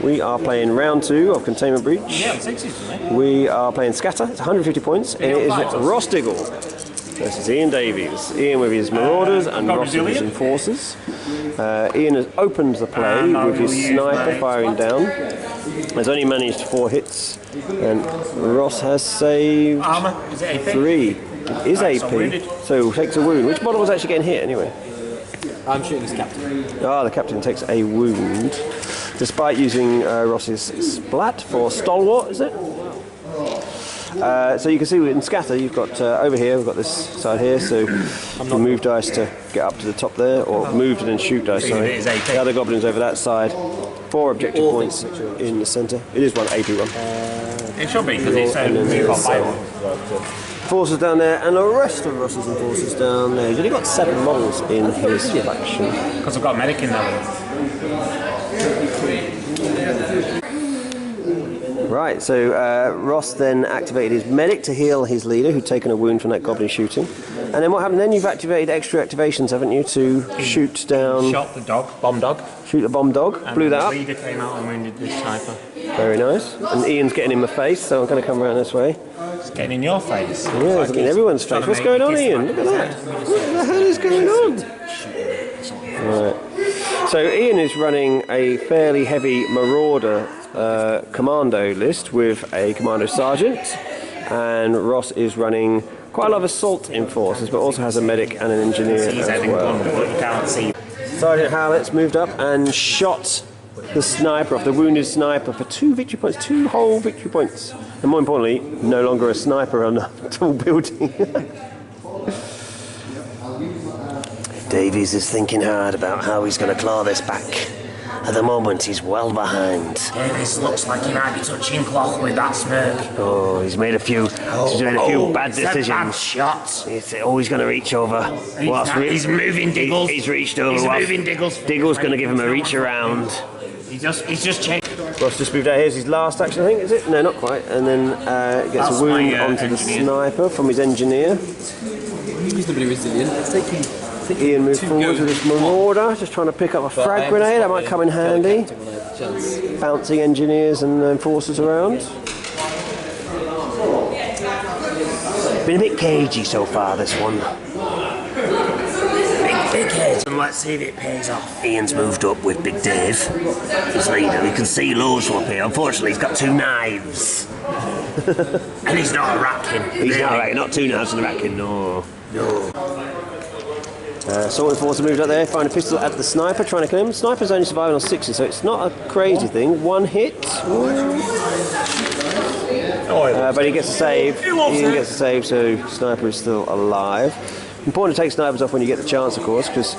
We are playing round 2 of Containment Breach. Yeah, 60s for me. We are playing Scatter. It's 150 points, and it is Ross Diggle versus Ian Davies. Ian with his Marauders and Ross with his Enforcers. Ian has opened the play with his sniper firing down. Has only managed 4 hits, and Ross has saved Armour. Is it AP? 3. It is AP, so takes a wound. Which model was actually getting hit anyway? I'm shooting his captain. Ah, the captain takes a wound, despite using Ross's splat for Stalwart, is it? So you can see in Scatter, you've got over here, we've got this side here, so you can move dice to get up to the top there, or move and then shoot dice, sorry. The other goblins over that side. 4 objective points in the centre. It is one AP one. It should be, because it's move on by one. Forces down there, and the rest of Ross's Enforcers down there. He's only got 7 models in his faction. Because I've got a medic in there. Right, so Ross then activated his medic to heal his leader, who'd taken a wound from that goblin shooting. And then what happened? Then you've activated extra activations, haven't you, to shoot down... Shot the dog, bomb dog. Shoot the bomb dog, and blew that up. The leader came out and wounded this sniper. Very nice. And Ian's getting in my face, so I'm going to come around this way. It's getting in your face. Yeah, it's in everyone's face. What's going on, Ian? Look at that. What the hell is going on? Right. So Ian is running a fairly heavy Marauder commando list with a commando sergeant, and Ross is running quite a lot of assault enforcers, but also has a medic and an engineer as well. Sergeant Howlett's moved up and shot the sniper off, the wounded sniper, for 2 victory points, 2 whole victory points, and more importantly, no longer a sniper on a tall building. Davies is thinking hard about how he's going to claw this back. At the moment, he's well behind. Davies looks like he might be touching cloth with that smirk. Oh, he's made a few bad decisions. Bad shots. He's always going to reach over. He's moving Diggles. He's reached over. He's moving Diggles. Diggle's going to give him a reach around. He's just changed. Ross just moved out. Here's his last action, I think, is it? No, not quite. And then gets a wound onto the sniper from his engineer. Reasonably resilient. It's taking... Ian moved forward with his Marauder, just trying to pick up a frag grenade. That might come in handy. Bouncing engineers and enforcers around. Been a bit cagey so far, this one. Big head, and let's see if it pays off. Ian's moved up with Big Dave, his leader. You can see loads from up here. Unfortunately, he's got 2 knives. And he's not a ratkin. He's not a ratkin, not 2 knives on the ratkin, no. Assault Enforcer moved up there, firing a pistol at the sniper, trying to kill him. Sniper's only surviving on 6s, so it's not a crazy thing. 1 hit. But he gets a save. Ian gets a save, so Sniper is still alive. Important to take snipers off when you get the chance, of course, because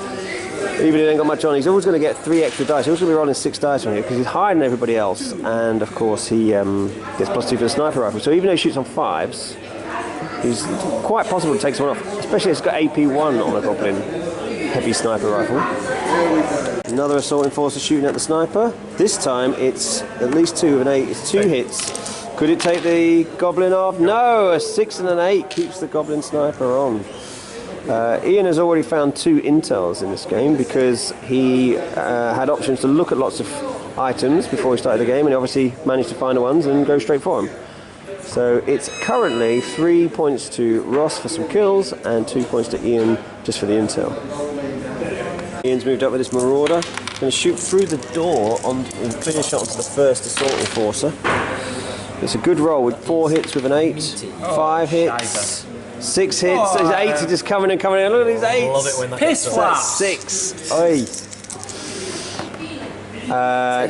even if he ain't got much on, he's always going to get 3 extra dice. He's always going to be rolling 6 dice on here because he's higher than everybody else, and of course he gets +2 for the sniper rifle. So even though he shoots on 5s, he's quite possible to take someone off, especially if it's got AP1 on a goblin heavy sniper rifle. Another assault enforcer shooting at the sniper. This time it's at least 2 with an 8. It's 2 hits. Could it take the goblin off? No, a 6 and an 8 keeps the goblin sniper on. Ian has already found 2 intels in this game because he had options to look at lots of items before he started the game, and he obviously managed to find the ones and go straight for them. So it's currently 3 points to Ross for some kills and 2 points to Ian just for the intel. Ian's moved up with his Marauder. He's going to shoot through the door and finish onto the first assault enforcer. It's a good roll with 4 hits with an 8, 5 hits, 6 hits. His 8s are just coming and coming in. Look at these 8s. Love it when that Piss flat. 6. Oi.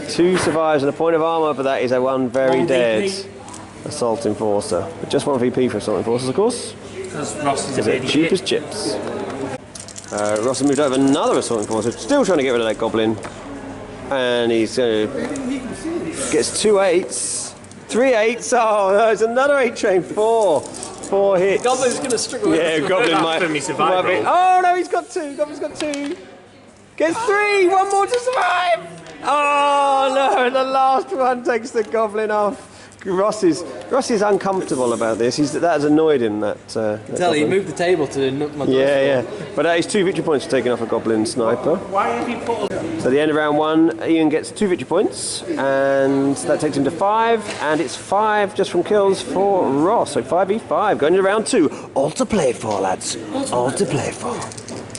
2 survives and a point of armour, but that is a 1 very dead assault enforcer. But just 1 VP for assault enforcers, of course. Because Ross is a cheap as chips. Ross has moved over another assault enforcer, still trying to get rid of that goblin. And he's gets 2 8s, 3 8s. Oh, there's another 8 train. 4 hits. Goblin's going to struggle. Yeah, Goblin might be. Oh no, he's got 2. Goblin's got 2. Gets 3. 1 more to survive. Oh no, the last one takes the goblin off. Ross is uncomfortable about this. That has annoyed him. That Tell you, he moved the table to knock my yeah. But that is 2 victory points for taking off a goblin sniper. Why have you put... So at the end of round 1, Ian gets 2 victory points, and that takes him to 5, and it's 5 just from kills for Ross. So 5v5 going into round 2. All to play for, lads. All to play for.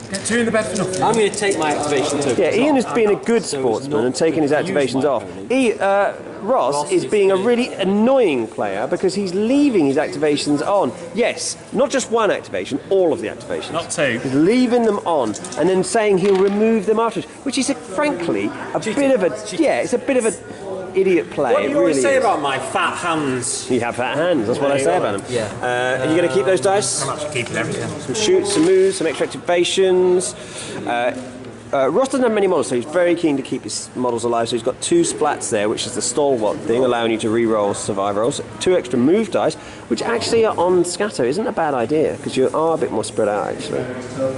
Get 2 in the bed for nothing. I'm going to take my activation too. Yeah, Ian has been a good sportsman and taken his activations off. Ross is being a really annoying player because he's leaving his activations on. Yes, not just one activation, all of the activations. Not 2. He's leaving them on and then saying he'll remove them afterwards, which is frankly a bit of a it's a bit of a idiot play. What do you really always say is. about my fat hands? You have fat hands. That's what I say about them. Yeah. Are you going to keep those dice? I'm actually keeping everything. Some shoots, some moves, some extra activations. Ross doesn't have many models, so he's very keen to keep his models alive. So he's got 2 splats there, which is the stalwart thing, allowing you to re-roll survive rolls. 2 extra move dice, which actually are on scatter isn't a bad idea because you are a bit more spread out actually.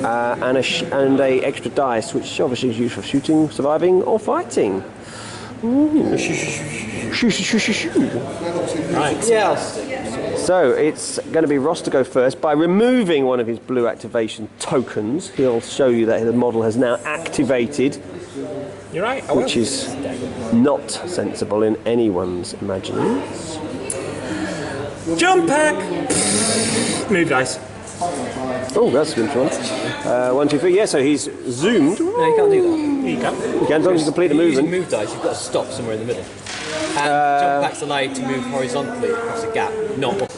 And a extra dice, which obviously is used for shooting, surviving, or fighting. Right. Yeah. So it's going to be Ross to go first. By removing one of his blue activation tokens, he'll show you that the model has now activated, You're right. which is not sensible in anyone's imaginings. Jump pack! Move dice. Oh, that's a good one. 1, 2, 3. Yeah, so he's zoomed. No, you can't do that. Here you go. You can, as long as you complete the Using movement. move dice, you've got to stop somewhere in the middle. And jump packs allow you to move horizontally across a gap, not.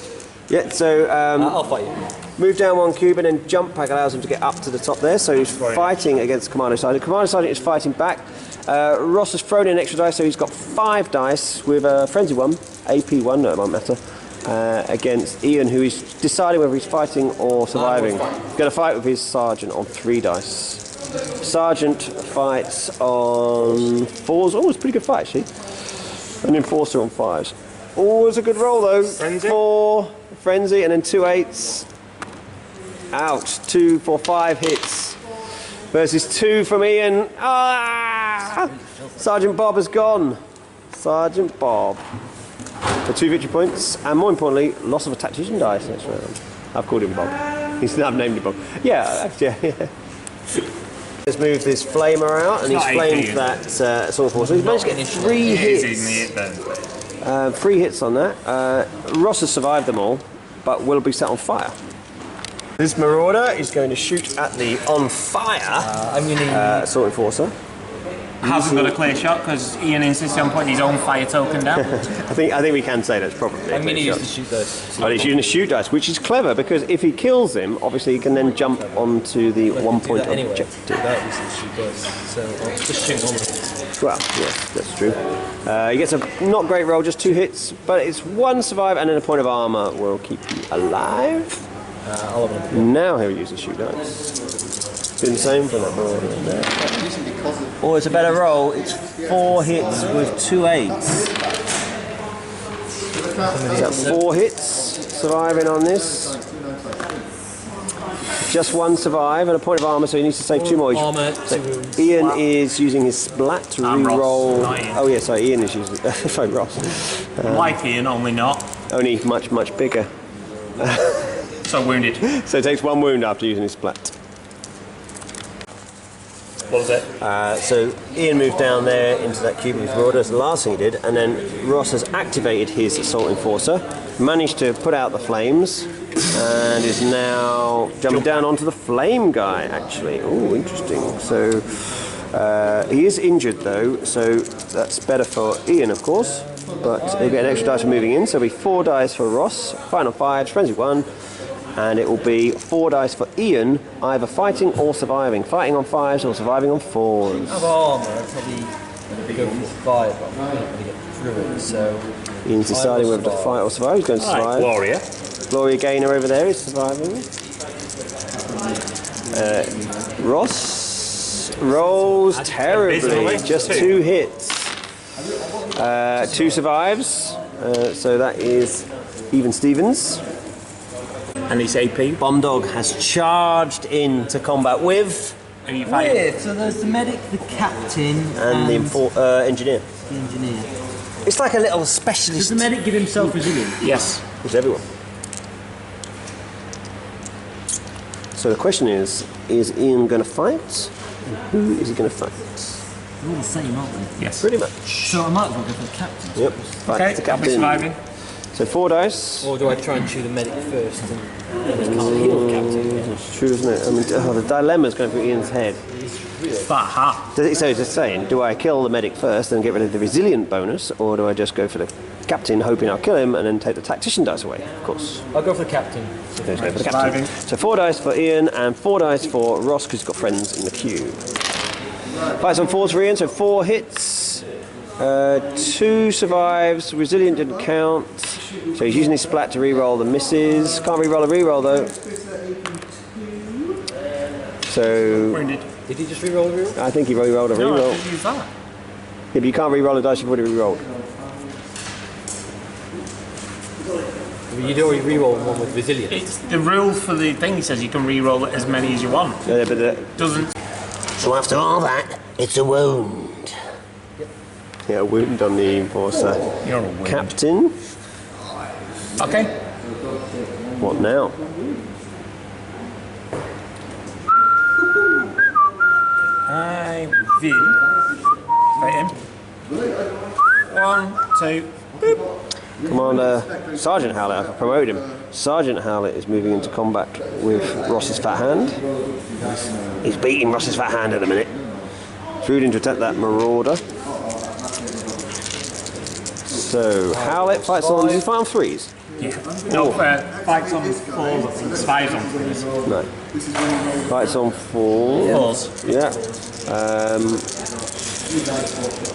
Yeah, so I'll fight you. move down 1 cube and then jump pack allows him to get up to the top there. So he's fighting against Commando Sergeant. Commando Sergeant is fighting back. Ross has thrown in extra dice, so he's got 5 dice with a frenzy 1, AP 1, no, it won't matter. Against Ian, who is deciding whether he's fighting or surviving. He's going to fight with his sergeant on 3 dice. Sergeant fights on 4s. Oh, it's a pretty good fight actually. An enforcer on 5s. Oh, it's a good roll though. Frenzy. 4 frenzy and then 2 8s. Out. 2 for 5 hits. Versus 2 from Ian. Ah! Sergeant Bob has gone. Sergeant Bob. For 2 victory points, and more importantly, loss of a tactician dice next round. I've called him Bob. I've named him Bob. Yeah. Let's move this flamer out, and he's flamed that sword force. So he's managed to get 3 hits. 3 hits on that. Ross has survived them all, but will be set on fire. This Marauder is going to shoot at the on fire I'm going to. sword enforcer. Hasn't got a clear shot because Ian insists on putting his own fire token down. I think we can say that's probably. I'm going to use the shoot dice. But he's using a shoot dice, which is clever because if he kills him, obviously he can then jump onto the 1 point Anyway, objective. without using the shoot dice. So I'll just shoot normally. Well, yes, that's true. He gets a not great roll, just 2 hits, but it's 1 survive and then a point of armor will keep you alive. I'll have one. Now he'll use a shoot dice. Doing the same for that Marauder in there. Oh, it's a better roll. It's 4 hits with 2 8s. Is that 4 hits surviving on this? Just 1 survive and a point of armor, so he needs to save 2 more. Armor, So 2 wounds. Ian is using his splat to And Ross, re-roll. not Ian. Oh yeah, sorry, Ian is using. Sorry, Ross. Like Ian, only not. Only much bigger. So wounded. So it takes 1 wound after using his splat. What was it? So Ian moved down there into that cube with his Marauders, the last thing he did, and then Ross has activated his Assault Enforcer, managed to put out the flames, and is now jumping down onto the flame guy, actually. Oh, interesting. So he is injured though, so that's better for Ian, of course, but he'll get an extra dice for moving in, so it'll be 4 dice for Ross, final 5, frenzy 1, and it will be 4 dice for Ian, either fighting or surviving. Fighting on 5s or surviving on 4s. I have armor, I'd probably go for 5, but I'm not going to get through it, so. Ian's deciding whether to fight or survive. He's going to survive. Gloria. Gloria Gaynor over there is surviving. Ross rolls terribly. abysmally. Just 2 hits. 2 survives. So that is even Stevens. And he's AP. Bomb Dog has charged into combat with Are you fighting? Weird, so there's the medic, the captain, and the engineer. the engineer. It's like a little Does specialist. the medic give himself resilience? Yes. It's everyone. So the question is Ian going to fight? And who is he going to fight? They're all the same, aren't they? Yes. Pretty much. So I might as well go for the captain. Yep. Fight Okay, the I'll be captain. surviving. So 4 dice. Or do I try and shoot the medic first and he can't heal the captain? It's true, isn't it? I mean, the dilemma's going through Ian's head. Baha. So it's just saying, do I kill the medic first and get rid of the resilient bonus, or do I just go for the captain, hoping I'll kill him, and then take the tactician dice away? Of course. I'll go for the captain. Let's go for the captain. So 4 dice for Ian and 4 dice for Ross, because he's got friends in the queue. Fights on 4s for Ian, so 4 hits, 2 survives, resilient didn't count, so he's using his splat to re-roll the misses. Can't re-roll a re-roll though. So Wounded. Did he just re-roll the re-roll? I think he re-rolled a re-roll. No, I Yeah, should use that. but you can't re-roll a dice you've already re-rolled. You'd already re-roll one with resilience. It's the rule for the thing says you can re-roll it as many as you want. Yeah, but Doesn't. so after all that, it's a wound. Yeah, a wound on the enforcer. You're a wound. Captain, Okay. what now? I will fight him. 1, 2. Commander Sergeant Howlett, I can promote him. Sergeant Howlett is moving into combat with Ross's fat hand. He's beating Ross's fat hand at the minute. Threw to attack that Marauder. So Howlett fights on. Does he fight on 3s? Yeah. No, fights on 4s, I think. 5s on 3s. No. Fights on 4. 4s. Yeah.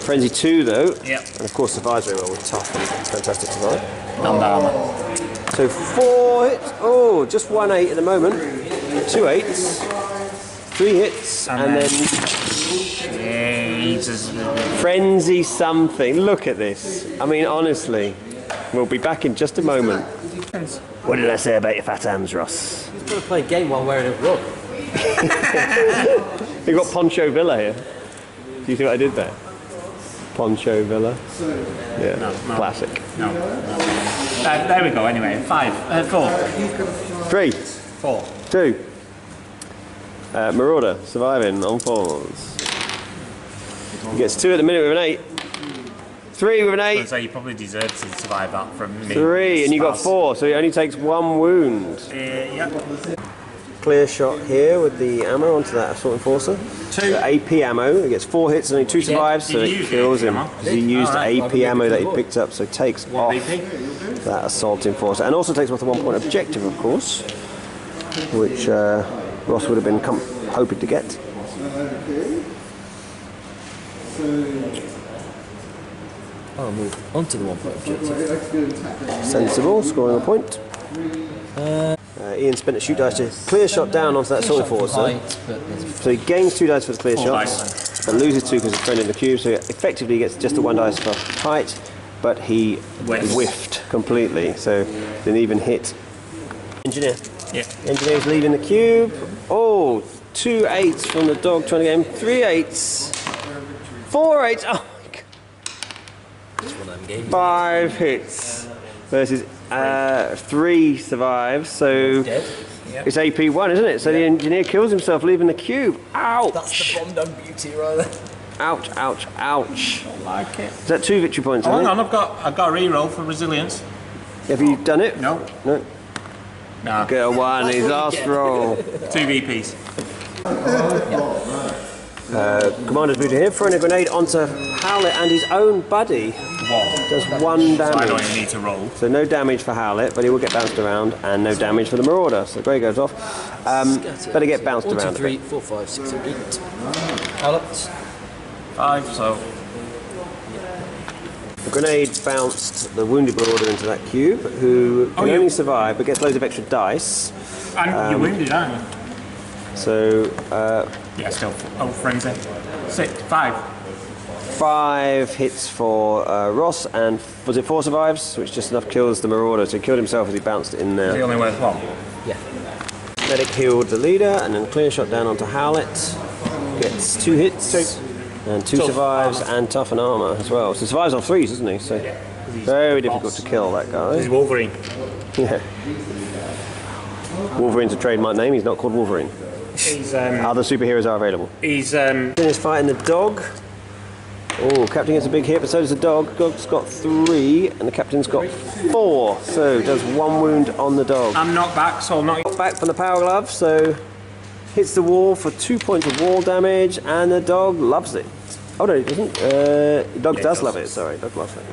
Frenzy 2 though. Yeah. And of course survives very well with tough and fantastic survive. And armour. So 4 hits. Oh, just 1 8 at the moment. 2 8s. 3 hits. And then Jesus. Frenzy something. Look at this. I mean, honestly. We'll be back in just a moment. What did I say about your fat hands, Ross? He's going to play a game while wearing a rug. You've got Poncho Villa here. Do you see what I did there? Poncho Villa. Yeah, No. classic. No. There we go, anyway. 4. 3, 4. 2. Marauder surviving on 4s. He gets 2 at the minute with an 8. 3 with an 8. So you probably deserve to survive that from me. 3, and you got 4, so he only takes 1 wound. Yeah. Clear shot here with the ammo onto that assault enforcer. 2. AP ammo. He gets 4 hits and only 2 survives, so Did it you use kills the him. ammo? He used Alright. AP ammo that he picked up, so takes off VP. that assault enforcer, and also takes off the 1 point objective, of course, which Ross would have been hoping to get. I'll move onto the 1 point objective. Sensible, scoring a point. Ian spent a shoot dice to clear shot down onto that assault enforcer. Height, but there's So he gains 2 dice for the clear 4 shots, but loses 2 because he's friend in the cube, so effectively he gets just the 1 dice for height, but he whiffed completely, so didn't even hit. Engineer. Yeah. Engineer's leaving the cube. Oh, 2 8s from the dog trying to get him. 3 8s. 4 8s. Oh my god. one of them games. 5 hits versus 3 survives, so Dead. it's AP1, isn't it? So the engineer kills himself leaving the cube. Ouch! That's the bomb dog beauty right there. Ouch, ouch, ouch. I like it. Is that 2 victory points? Oh, I hang think? on, I've got a re-roll for resilience. Have you done it? No. No. Nah. Get a 1, his last roll. 2 VPs. Commander's moved here, throwing a grenade onto Howlett and his own buddy. Does 1 I don't damage. even need to roll. So no damage for Howlett, but he will get bounced around, and no damage for the Marauder. So Grey goes off. Better get bounced 1, 2, around a 3, bit. 4, 5, 6, 7, 8. Alex. 5, so. The grenade bounced the wounded Marauder into that cube, who can only survive, but gets loads of extra dice. And you're wounded, aren't you? So Yeah, still. Oh, frenzy. 6, 5. 5 hits for Ross, and was it 4 survives? Which just enough kills the Marauder. So he killed himself as he bounced in Is he there. only worth 1? Yeah. Medic healed the leader, and then clear shot down onto Howlett. Gets 2 hits. And 2 survives and tough and armour as well. So survives on 3s, isn't he? So very difficult to kill that guy. He's Wolverine. Yeah. Wolverine's a trademark name. He's not called Wolverine. He's Other superheroes are available. he's He's fighting the dog. Oh, captain gets a big hit, but so does the dog. Dog's got 3, and the captain's got 4. So does 1 wound on the dog. I'm knocked back, so I'm not. Back from the power glove, so hits the wall for 2 points of wall damage, and the dog loves it. Oh no, it doesn't. The dog does love it. Sorry, dog loves it.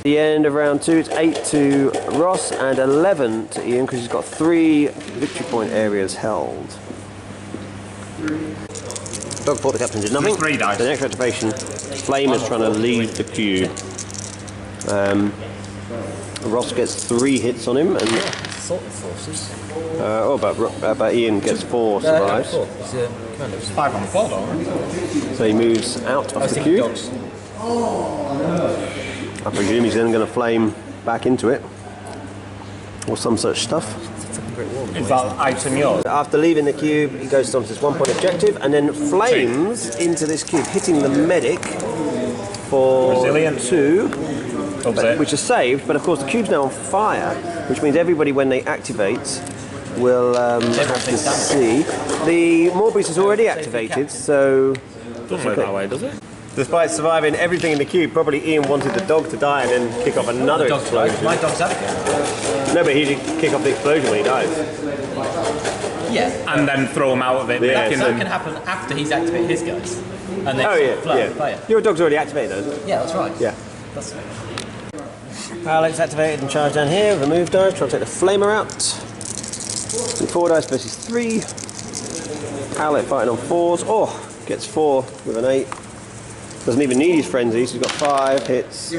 The end of round 2, it's 8 to Ross and 11 to Ian because he's got 3 victory point areas held. Dog fought the captain, did nothing. 3 dice. The next activation, Flame is trying to lead the cube. Ross gets 3 hits on him, and Assault forces. but Ian gets 4 survives. He's a commander. 5 on the floor, though. So he moves out of the cube. Dogs. I presume he's then going to flame back into it, or some such stuff. Is that item yours? After leaving the cube, he goes on to this 1 point objective and then flames into this cube, hitting the medic for Resilient. 2, Loves it. which is saved. But of course, the cube's now on fire, which means everybody, when they activate, will have to see. The Morbius is already activated, so Doesn't work that way, does it? despite surviving everything in the cube, probably Ian wanted the dog to die and then kick off another explosion. My dog's out again. No, but he did kick off the explosion when he dies. Yeah. And then throw him out of it. Yeah, making So them- it can happen after he's activated his guys. And then Oh yeah, fire. Your dog's already activated, though, isn't it? Yeah, that's right. Yeah. That's Alex activated and charged down here with a move dive, trying to take the flamer out. 4 dice versus 3. Alex fighting on 4s. Oh, gets 4 with an 8. Doesn't even need his frenzy, so he's got 5 hits.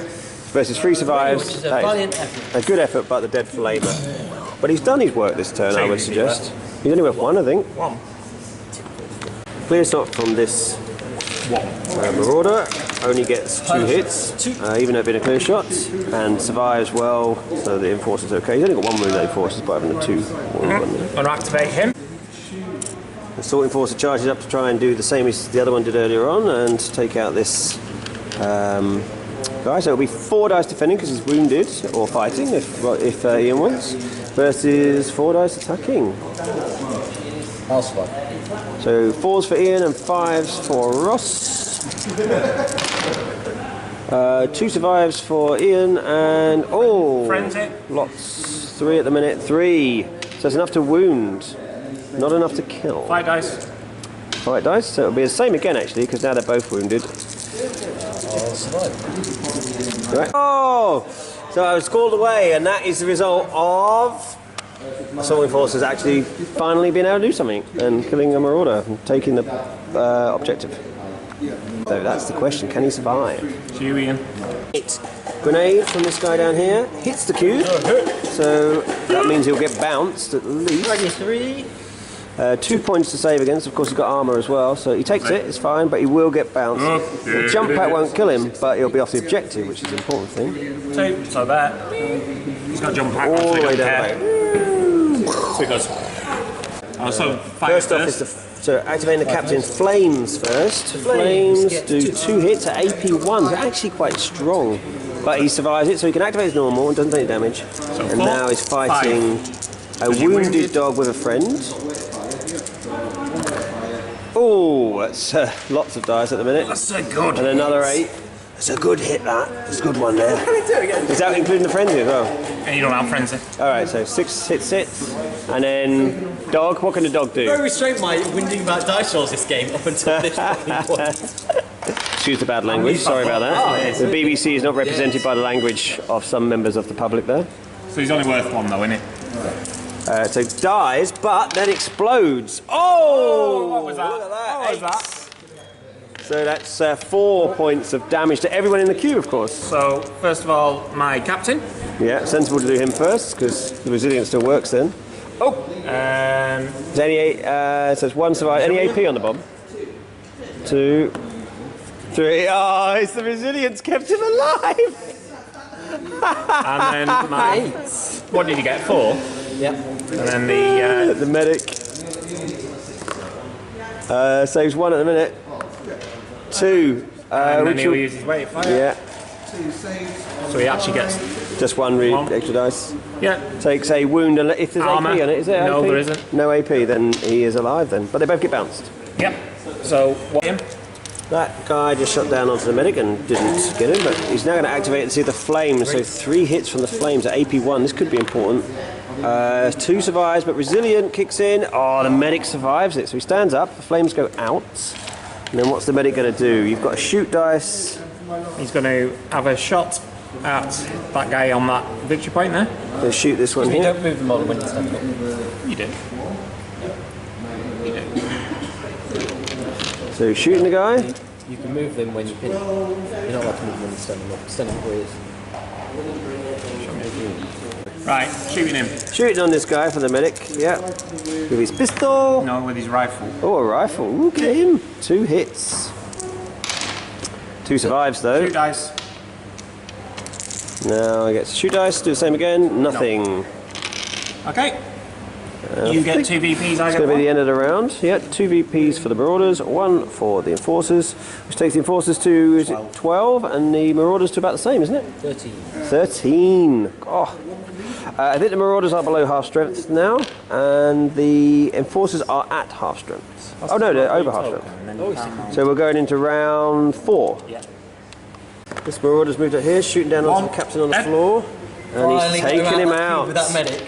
Versus 3 survives. Which is a That is valiant effort. a good effort by the dead flamer. But he's done his work this turn, I would suggest. He's only worth 1, I think. 1. Clear shot from this Marauder. Only gets 2 hits, even though it's been a clear shot, and survives well, so the Enforcer's okay. He's only got 1 wound, the Enforcer's, but having a 2 wound. Gonna activate him. The Assault Enforcer charges up to try and do the same as the other one did earlier on, and take out this guy. So it'll be 4 dice defending because he's wounded, or fighting, if Ian wins, versus 4 dice attacking. I'll survive. So 4s for Ian and 5s for Ross. 2 survives for Ian and Frenzy. lots. 3 at the minute. 3. So it's enough to wound, not enough to kill. 5 dice. 5 dice. So it'll be the same again actually because now they're both wounded. I'll survive. Right. Oh, so I was called away, and that is the result of Assault Enforcers actually finally being able to do something and killing a Marauder and taking the objective. So that's the question: can he survive? To you, Ian. Hit. Grenade from this guy down here hits the cube, so that means he'll get bounced at least. 3. 2 points to save against. Of course, he's got armor as well, so he takes it. It's fine, but he will get bounced. The jump pack won't kill him, but he'll be off the objective, which is the important thing. 2. So there. He's got jump pack. All the way down. So he goes. So First off is so activating the captain's flames first. Flames do 2 hits at AP 1. They're actually quite strong, but he survives it, so he can activate his normal and doesn't take damage. And now he's fighting a wounded dog with a friend. Oh, that's lots of dice at the minute. That's a good. And another 8. It's a good hit, that. It's a good one there. Is that including the frenzy as well? And you don't have frenzy. Alright, so 6 hits. And then dog, what can the dog do? Very restrained my whinging about dice rolls this game up until this point. Excuse the bad language, sorry about that. The BBC is not represented by the language of some members of the public there. So he's only worth 1 though, isn't it? So dies, but then explodes. Oh! What was that? Look at that. What was that? So that's 4 points of damage to everyone in the queue, of course. So first of all, my captain. Yeah, sensible to do him first, because the resilience still works then. Oh! Is any, so it's 1 survive. Any AP on the bomb? 2, 3. Oh, it's the resilience kept him alive! And then my... What did you get? 4? Yep. And then The medic saves 1 at the minute. 2. And then which he'll will- use his weight fire. yeah, So he actually gets. just one extra dice. Yeah. Takes a wound, and if there's Armour. AP on it, is there No, AP? there isn't. No AP, then he is alive then. But they both get bounced. Yep. So what him? That guy just shot down onto the medic and didn't get him, but he's now going to activate and see the flames. So 3 hits from the flames at AP1. This could be important. 2 survives, but resilient kicks in. Oh, the medic survives it. So he stands up. The flames go out. And then what's the medic going to do? You've got to shoot dice. He's going to have a shot at that guy on that victory point there. They shoot this one You here. don't move the model when you stand up. You do. You do. So shooting the guy. You can move them when you pin. You're not allowed to move them when you're standing up. Standing up where he is. Right, shooting him. Shooting on this guy for the medic. Yeah. With his pistol. No, with his rifle. Oh, a rifle. Ooh, get him. 2 hits. 2 survives though. Shoot dice. Now I get to shoot dice. Do the same again. Nothing. Okay. You get 2 VPs, I It's get going to be 1. the end of the round. Yeah, 2 VPs for the Marauders, 1 for the Enforcers, which takes the Enforcers to is it 12 and the Marauders to about the same, isn't it? 13. 13. Oh. I think the Marauders are below half strength now, and the Enforcers are at half strength. Oh no, they're over half strength. So we're going into round 4. Yeah. This Marauders moved up here, shooting down onto the captain on the floor, and he's taking him out. With that medic.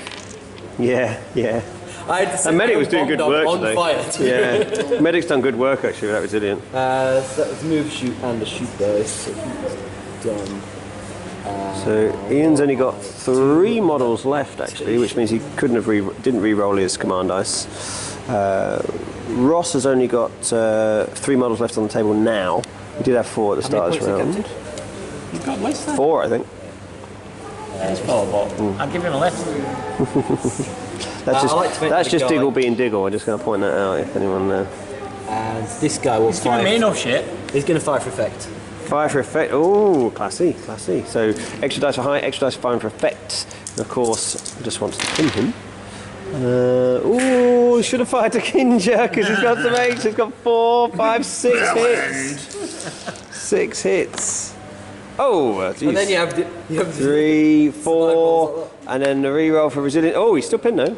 Yeah, yeah. I had to sit And Medic there was doing bombed good work on today. fire. Yeah, Medic's done good work actually with that resilient. So that was move, shoot, and a shoot dice. So he's done. So Ian's only got 3 models left actually, which means he couldn't have didn't re-roll his command dice. Ross has only got 3 models left on the table now. He did have 4 at the start of this round. You've got lists there? 4, I think. It's 4, but I'll give him a list. That's just, I like to think that's the just guy- Diggle being Diggle. I'm just going to point that out if anyone. And this guy will He's giving me fire. enough shit. He's going to fire for effect. Fire for effect. Oh, classy, classy. So extra dice for height, extra dice for firing for effect. And of course, just wants to pin him. Oh, should have fired to Kinja because he's got some eggs. He's got 4, 5, 6 hits. 6 hits. Oh, geez. And then you have the 3, 4, and then the reroll for resilient. Oh, he's still pinned though,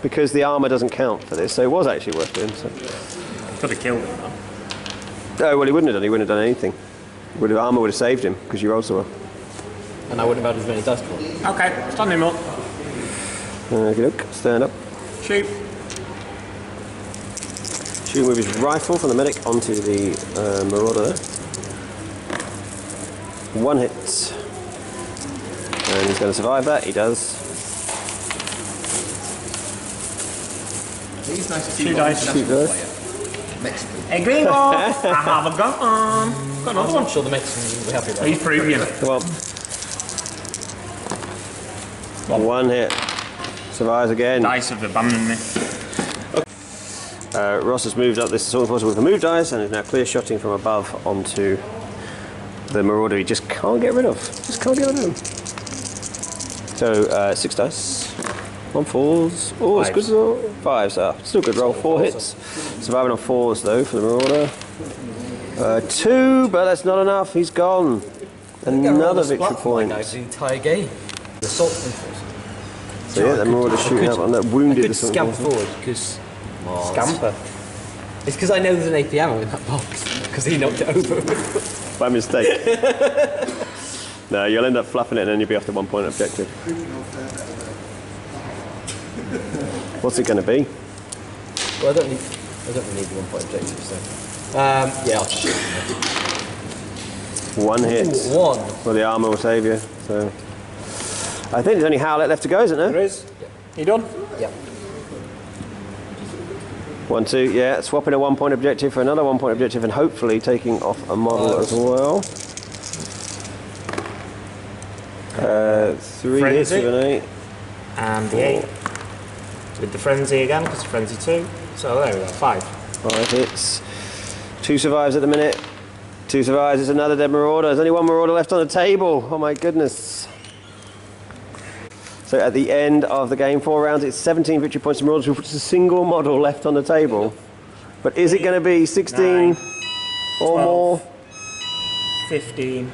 because the armor doesn't count for this. So it was actually worth doing. So. Could have killed him, though. Oh well, he wouldn't have done. He wouldn't have done anything. Armor would have saved him because you rolled so well. And I wouldn't have had as many dice for him. Okay, stand him up. Okay, look, stand up. Shoot. Shooting with his rifle from the medic onto the Marauder there. 1 hit. And he's going to survive that. He does. These nice Shoot dice. Shoot dice. Hey, green ball. I have a gun. Got another one. I'm sure the Mexicans will be happy with that. He's Peruvian. Well, 1 hit. Survives again. Dice have abandoned me. Ross has moved up this assault force with the move dice and is now clear shotting from above onto the Marauder he just can't get rid of. Just can't get rid of him. So 6 dice. 1 falls. Oh, it's good roll. 5s. Still good roll. 4 hits. Surviving on 4s though for the Marauder. 2, but that's not enough. He's gone. Another victory point. The entire game. The assault rifles. So yeah, the Marauder shooting up on that wounded. I could assault scamper rifle. forward because. Scamper. It's because I know there's an AP ammo in that box because he knocked it over. By mistake. No, you'll end up fluffing it and then you'll be off the 1 point objective. What's it going to be? Well, I don't really need the 1 point objective, so. Yeah, I'll just shoot. 1 hit. 1. Well, the armour will save you. So, I think there's only Howlett left to go, isn't there? There is. You done? Yep. 1, 2, yeah. Swapping a 1 point objective for another 1 point objective and hopefully taking off a model as well. 3 hits Frenzy. with an 8. And the 8. With the frenzy again, because frenzy 2. So there we go, 5. 5 hits. 2 survives at the minute. 2 survives. There's another dead Marauder. There's only 1 Marauder left on the table. Oh my goodness. So at the end of the game, 4 rounds, it's 17 victory points to Marauders, which is a single model left on the table. But is it going to be 16? or more. 15.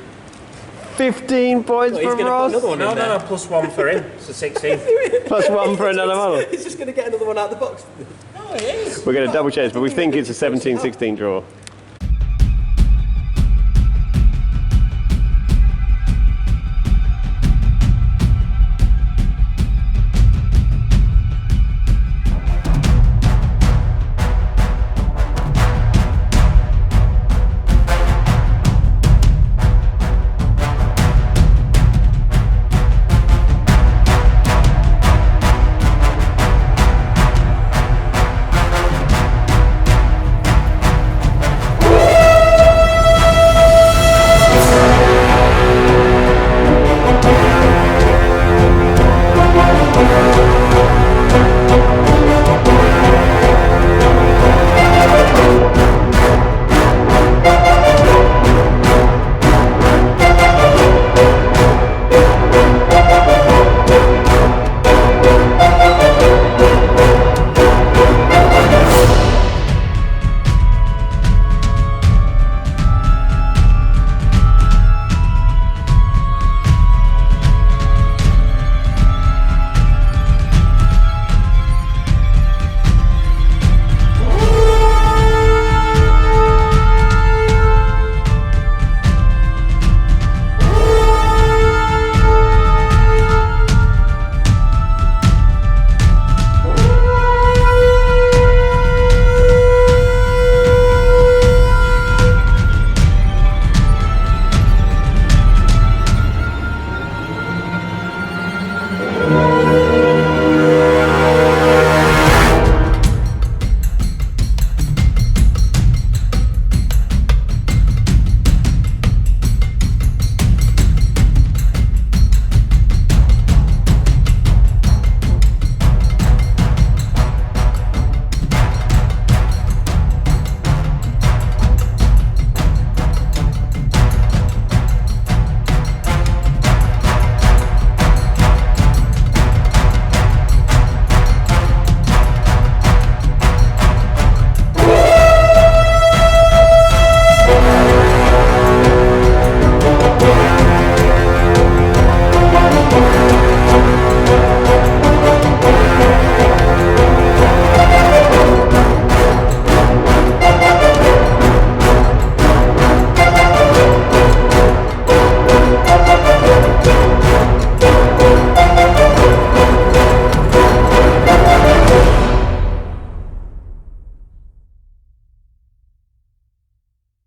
15 points He's for going to put Ross. another one in there. No, plus 1 for him. So 16. Plus 1 for another model. He's just going to get another one out of the box. No, it is. We're going to double check, but we think it's a 17-16 draw.